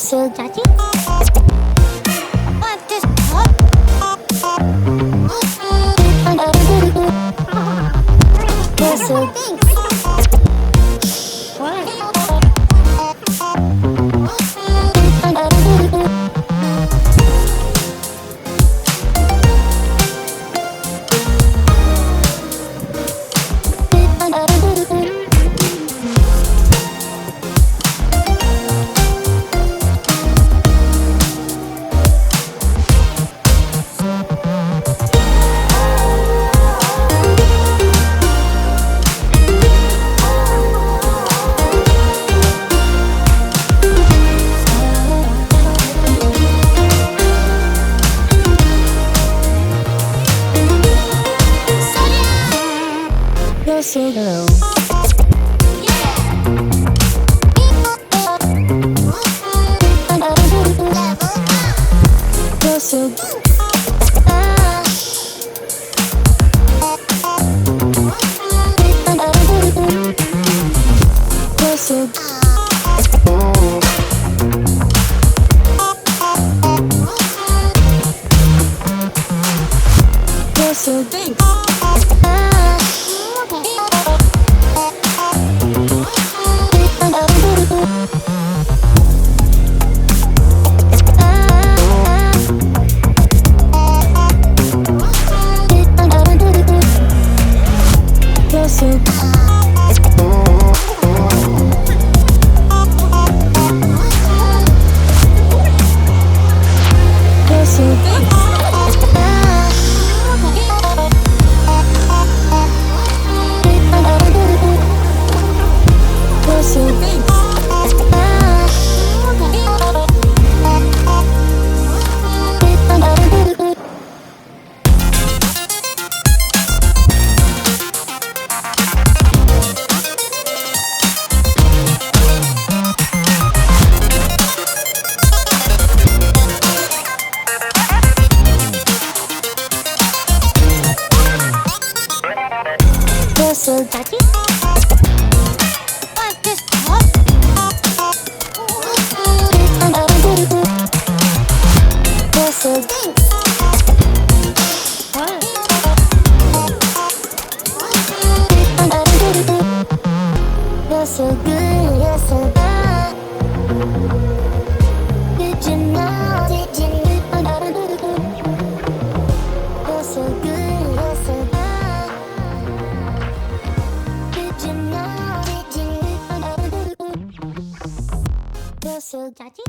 so dirty. What this You're so thanks. You're so low. You're so You're so You're so thanks. You're so You're so You're so You're so dirty. What this You're so thanks. You're so good, you're so bad. Did you know? Did you know? You're so good, you're so bad. Did you know? Did you know? You're so dirty.